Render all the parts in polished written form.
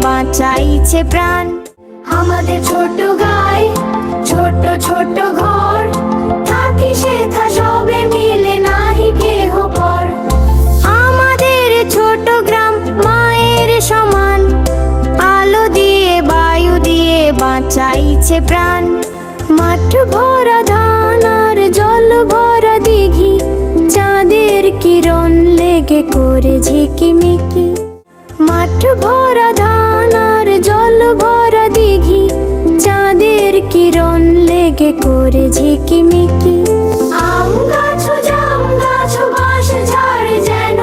বাঁচাইছে প্রাণ। আমাদের ছোট গায়ে ছোট ছোট ঘর, থাকি সেথা সবে মিলে নাহি কেহ পর। আমাদের ছোট গ্রাম মায়ের সমান, আলো দিয়ে বায়ু দিয়ে বাঁচাইছে প্রাণ। মাঠ ভরা ধান আর জল ভরা দিঘি, চাঁদের কিরণ লেগে করে ঝিকিমিকি। মাঠ ভরা ধান আর জল ভরা দিঘি, চাঁদের কিরণ লেগে করে ঝিকিমিকি। আম গাছ জাম গাছ বাঁশ ঝাড় যেন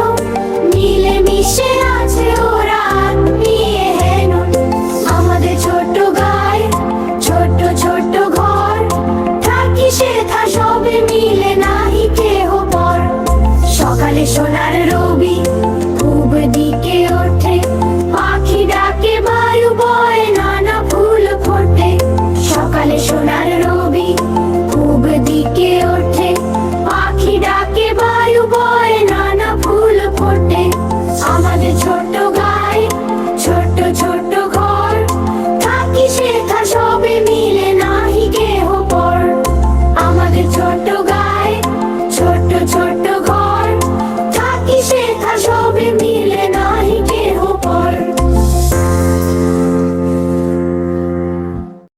মিলে মিশে আছে ওরা নিয়ে হেন। আমাদের ছোট গায়ে ছোট ছোট ঘর, থাকি সেথা সবে মিলে নাহি কেহ পর। সকালে সোনার রবি পূব দিকে ওঠে, পাখি ডাকে বায়ু বয় নানা ফুল ফোটে। সকালে সোনার রবি পূব দিকে ওঠে, পাখি ডাকে বায়ু বয় নানা ফুল ফোটে। আমাদের ছোট গায়ে ছোট ছোট ঘর, থাকি সেথা সবে মিলে নাহি কেহ পর। আমাদের ছোট গায়ে ছোট ছোট ঘর, থাকি সেথা সবে মিলে